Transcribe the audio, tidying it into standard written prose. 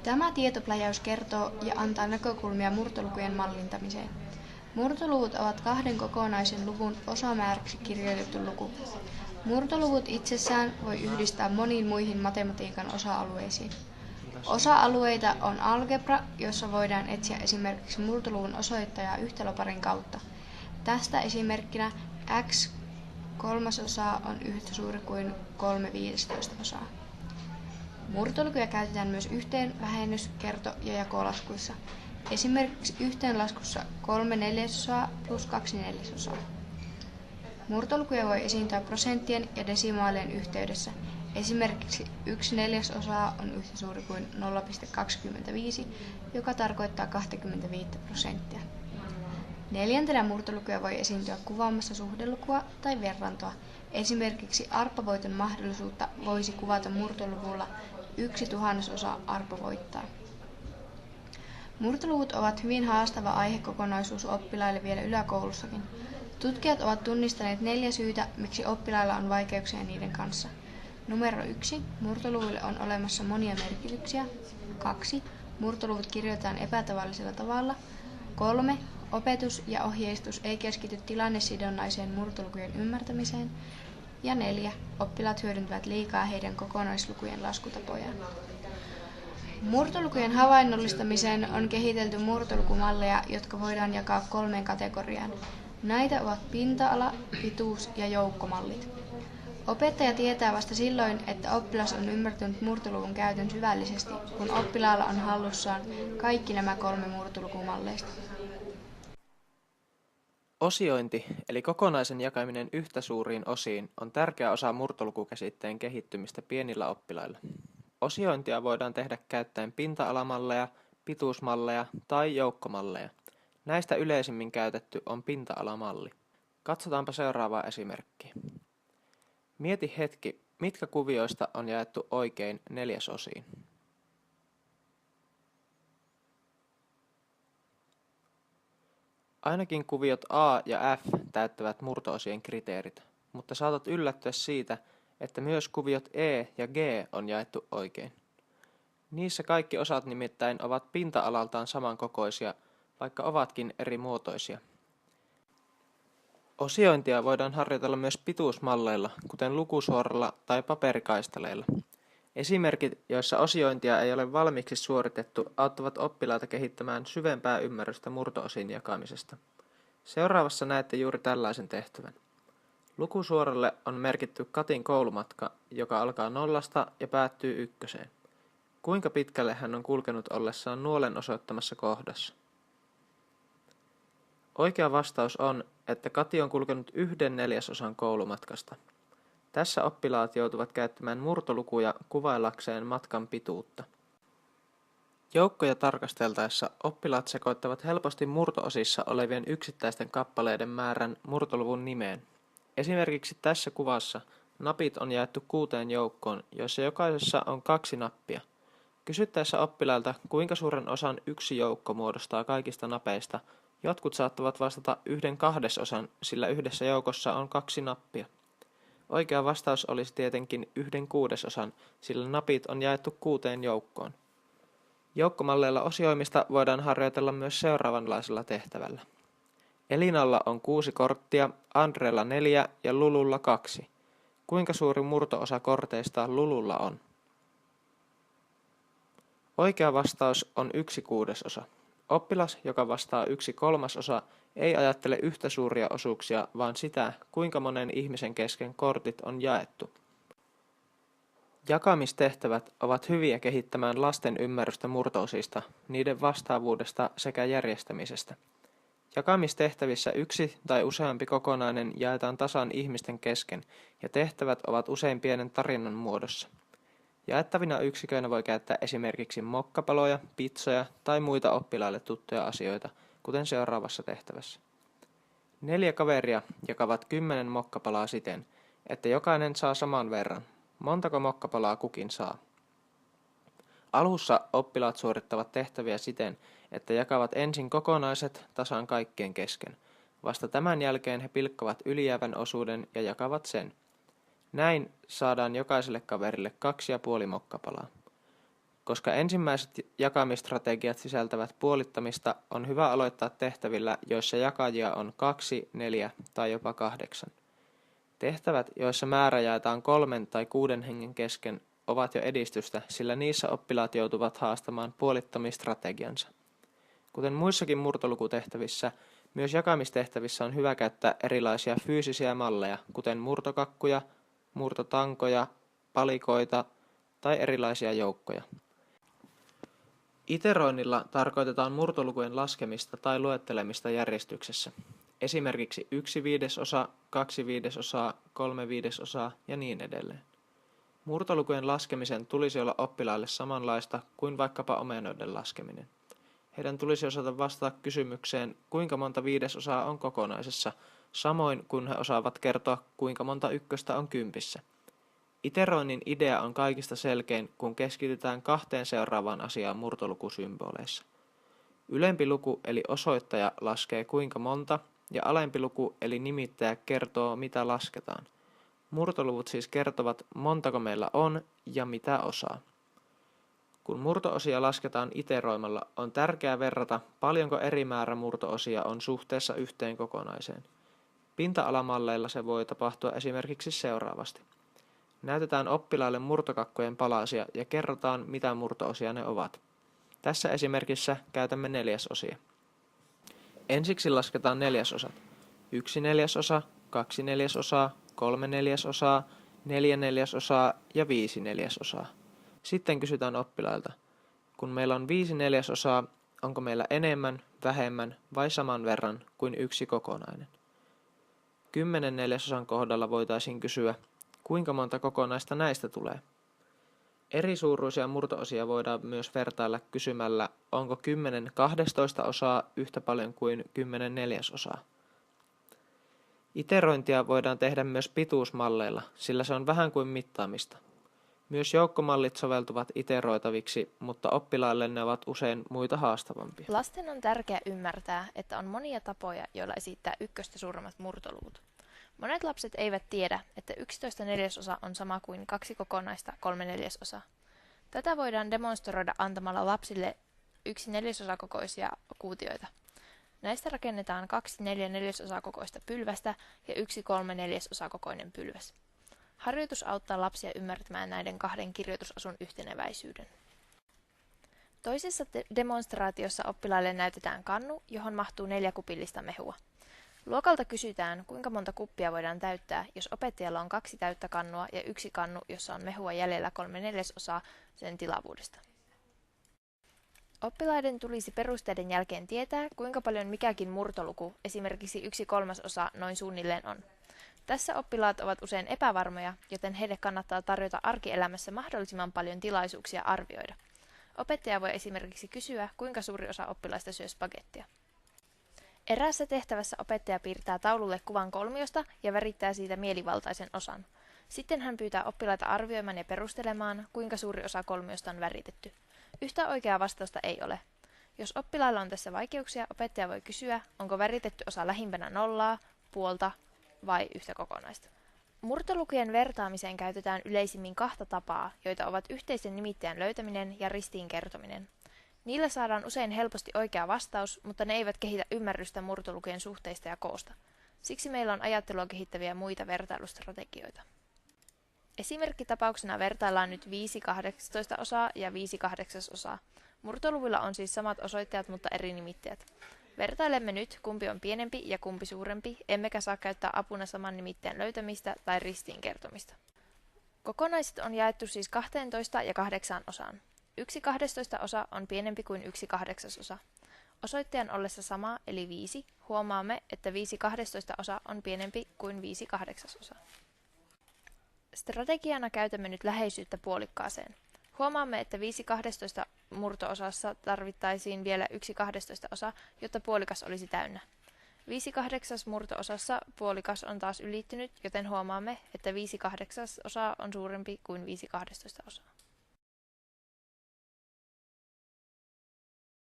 Tämä tietopläjäys kertoo ja antaa näkökulmia murtolukujen mallintamiseen. Murtoluvut ovat kahden kokonaisen luvun osamääräksi kirjoitettu luku. Murtoluvut itsessään voi yhdistää moniin muihin matematiikan osa-alueisiin. Osa-alueita on algebra, jossa voidaan etsiä esimerkiksi murtoluvun osoittajaa yhtälöparin kautta. Tästä esimerkkinä x kolmasosaa on yhtä suuri kuin 3/15. Murtolukuja käytetään myös yhteen-, vähennys-, kerto- ja jakolaskuissa. Esimerkiksi yhteenlaskussa 3/4 plus 2/4. Murtolukuja voi esiintyä prosenttien ja desimaalien yhteydessä. Esimerkiksi 1/4 on yhtä suuri kuin 0,25, joka tarkoittaa 25%. Neljäntenä murtolukuja voi esiintyä kuvaamassa suhdelukua tai verrantoa. Esimerkiksi arpavoiton mahdollisuutta voisi kuvata murtoluvulla 1/1000 arpavoittaa. Murtoluvut ovat hyvin haastava aihekokonaisuus oppilaille vielä yläkoulussakin. Tutkijat ovat tunnistaneet 4 syytä, miksi oppilailla on vaikeuksia niiden kanssa. Numero 1. Murtoluvuille on olemassa monia merkityksiä. 2. Murtoluvut kirjoitetaan epätavallisella tavalla. 3. Opetus ja ohjeistus ei keskity tilannesidonnaiseen murtolukujen ymmärtämiseen. Ja 4. Oppilaat hyödyntävät liikaa heidän kokonaislukujen laskutapojaan. Murtolukujen havainnollistamiseen on kehitelty murtolukumalleja, jotka voidaan jakaa 3 kategoriaan. Näitä ovat pinta-ala-, pituus- ja joukkomallit. Opettaja tietää vasta silloin, että oppilas on ymmärtänyt murtoluvun käytön syvällisesti, kun oppilaalla on hallussaan kaikki nämä 3 murtolukumalleista. Osiointi, eli kokonaisen jakaminen yhtä suuriin osiin, on tärkeä osa murtolukukäsitteen kehittymistä pienillä oppilailla. Osiointia voidaan tehdä käyttäen pinta-alamalleja, pituusmalleja tai joukkomalleja. Näistä yleisimmin käytetty on pinta-alamalli. Katsotaanpa seuraavaa esimerkkiä. Mieti hetki, mitkä kuvioista on jaettu oikein 4/osiin. Ainakin kuviot A ja F täyttävät murto-osien kriteerit, mutta saatat yllättyä siitä, että myös kuviot E ja G on jaettu oikein. Niissä kaikki osat nimittäin ovat pinta-alaltaan samankokoisia, vaikka ovatkin eri muotoisia. Osiointia voidaan harjoitella myös pituusmalleilla, kuten lukusuoralla tai paperikaistaleilla. Esimerkit, joissa osiointia ei ole valmiiksi suoritettu, auttavat oppilaita kehittämään syvempää ymmärrystä murto-osiin jakamisesta. Seuraavassa näette juuri tällaisen tehtävän. Lukusuoralle on merkitty Katin koulumatka, joka alkaa 0 ja päättyy 1. Kuinka pitkälle hän on kulkenut ollessaan nuolen osoittamassa kohdassa? Oikea vastaus on, että Kati on kulkenut 1/4 koulumatkasta. Tässä oppilaat joutuvat käyttämään murtolukuja kuvaillakseen matkan pituutta. Joukkoja tarkasteltaessa oppilaat sekoittavat helposti murto-osissa olevien yksittäisten kappaleiden määrän murtoluvun nimeen. Esimerkiksi tässä kuvassa napit on jaettu 6 joukkoon, joissa jokaisessa on 2 nappia. Kysyttäessä oppilailta, kuinka suuren osan yksi joukko muodostaa kaikista napeista, jotkut saattavat vastata 1/2, sillä yhdessä joukossa on 2 nappia. Oikea vastaus olisi tietenkin 1/6, sillä napit on jaettu 6 joukkoon. Joukkomalleilla osioimista voidaan harjoitella myös seuraavanlaisella tehtävällä. Elinalla on 6 korttia, Andreella 4 ja Lululla 2. Kuinka suuri murto-osa korteista Lululla on? Oikea vastaus on 1/6. Oppilas, joka vastaa 1/3, ei ajattele yhtä suuria osuuksia, vaan sitä, kuinka monen ihmisen kesken kortit on jaettu. Jakamistehtävät ovat hyviä kehittämään lasten ymmärrystä murto-osista, niiden vastaavuudesta sekä järjestämisestä. Jakamistehtävissä yksi tai useampi kokonainen jaetaan tasan ihmisten kesken, ja tehtävät ovat usein pienen tarinan muodossa. Jaettavina yksiköinä voi käyttää esimerkiksi mokkapaloja, pitsoja tai muita oppilaille tuttuja asioita, kuten seuraavassa tehtävässä. 4 kaveria jakavat 10 mokkapalaa siten, että jokainen saa saman verran. Montako mokkapalaa kukin saa? Alussa oppilaat suorittavat tehtäviä siten, että jakavat ensin kokonaiset tasan kaikkien kesken. Vasta tämän jälkeen he pilkkovat ylijäävän osuuden ja jakavat sen. Näin saadaan jokaiselle kaverille 2,5 mokkapalaa. Koska ensimmäiset jakamistrategiat sisältävät puolittamista, on hyvä aloittaa tehtävillä, joissa jakajia on 2, 4 tai jopa 8. Tehtävät, joissa määrä jaetaan 3 tai 6 hengen kesken, ovat jo edistystä, sillä niissä oppilaat joutuvat haastamaan puolittamistrategiansa. Kuten muissakin murtolukutehtävissä, myös jakamistehtävissä on hyvä käyttää erilaisia fyysisiä malleja, kuten murtokakkuja, murtotankoja, palikoita tai erilaisia joukkoja. Iteroinnilla tarkoitetaan murtolukujen laskemista tai luettelemista järjestyksessä, esimerkiksi 1/5, 2/5, 3/5 ja niin edelleen. Murtolukujen laskemisen tulisi olla oppilaille samanlaista kuin vaikkapa omenoiden laskeminen. Heidän tulisi osata vastata kysymykseen, kuinka monta viidesosaa on kokonaisessa, samoin kuin he osaavat kertoa, kuinka monta ykköstä on kympissä. Iteroinnin idea on kaikista selkein, kun keskitytään 2 seuraavaan asiaan murtolukusymboleissa. Ylempi luku eli osoittaja laskee kuinka monta, ja alempi luku eli nimittäjä kertoo mitä lasketaan. Murtoluvut siis kertovat montako meillä on ja mitä osaa. Kun murto-osia lasketaan iteroimalla, on tärkeää verrata, paljonko eri määrä murto-osia on suhteessa yhteen kokonaiseen. Pinta-alamalleilla se voi tapahtua esimerkiksi seuraavasti. Näytetään oppilaille murtokakkojen palasia ja kerrotaan, mitä murto-osia ne ovat. Tässä esimerkissä käytämme neljäsosia. Ensiksi lasketaan neljäsosat. 1/4, 2/4, 3/4, 4/4 ja 5/4. Sitten kysytään oppilailta, kun meillä on 5/4, onko meillä enemmän, vähemmän vai saman verran kuin yksi kokonainen. 10/4 kohdalla voitaisiin kysyä, kuinka monta kokonaista näistä tulee. Eri suuruisia murto-osia voidaan myös vertailla kysymällä, onko 10/12 yhtä paljon kuin 10/4. Iterointia voidaan tehdä myös pituusmalleilla, sillä se on vähän kuin mittaamista. Myös joukkomallit soveltuvat iteroitaviksi, mutta oppilaille ne ovat usein muita haastavampia. Lasten on tärkeää ymmärtää, että on monia tapoja, joilla esittää ykköstä suuremmat murtoluvut. Monet lapset eivät tiedä, että 11/4 on sama kuin 2 kokonaista 3/4. Tätä voidaan demonstroida antamalla lapsille 1/4 kokoisia kuutioita. Näistä rakennetaan 2 4/4 kokoista pylvästä ja 1 3/4 kokoinen pylväs. Harjoitus auttaa lapsia ymmärtämään näiden 2 kirjoitusasun yhteneväisyyden. Toisessa demonstraatiossa oppilaille näytetään kannu, johon mahtuu 4 kupillista mehua. Luokalta kysytään, kuinka monta kuppia voidaan täyttää, jos opettajalla on 2 täyttä kannua ja 1 kannu, jossa on mehua jäljellä 3/4 sen tilavuudesta. Oppilaiden tulisi perusteiden jälkeen tietää, kuinka paljon mikäkin murtoluku, esimerkiksi 1/3 noin suunnilleen on. Tässä oppilaat ovat usein epävarmoja, joten heille kannattaa tarjota arkielämässä mahdollisimman paljon tilaisuuksia arvioida. Opettaja voi esimerkiksi kysyä, kuinka suuri osa oppilaista syö spagettia. Eräässä tehtävässä opettaja piirtää taululle kuvan kolmiosta ja värittää siitä mielivaltaisen osan. Sitten hän pyytää oppilaita arvioimaan ja perustelemaan, kuinka suuri osa kolmiosta on väritetty. Yhtä oikeaa vastausta ei ole. Jos oppilailla on tässä vaikeuksia, opettaja voi kysyä, onko väritetty osa lähimpänä nollaa, puolta vai yhtä kokonaista. Murtolukujen vertaamiseen käytetään yleisimmin 2 tapaa, joita ovat yhteisen nimittäjän löytäminen ja ristiin kertominen. Niillä saadaan usein helposti oikea vastaus, mutta ne eivät kehitä ymmärrystä murtolukujen suhteista ja koosta. Siksi meillä on ajattelua kehittäviä muita vertailustrategioita. Esimerkkitapauksena vertaillaan nyt 5/18 ja 5/8. Murtoluvuilla on siis samat osoittajat, mutta eri nimittäjät. Vertailemme nyt, kumpi on pienempi ja kumpi suurempi, emmekä saa käyttää apuna saman nimittäjän löytämistä tai ristiin kertomista. Kokonaiset on jaettu siis 12 ja 8 osaan. 1/12 on pienempi kuin 1/8. Osoittajan ollessa sama eli 5, huomaamme, että 5/12 on pienempi kuin 5/8. Strategiana käytämme nyt läheisyyttä puolikkaaseen. Huomaamme, että 5/12 murto-osassa tarvittaisiin vielä 1/12, jotta puolikas olisi täynnä. 5/8 murto-osassa puolikas on taas ylittynyt, joten huomaamme, että 5/8 on suurempi kuin 5/12.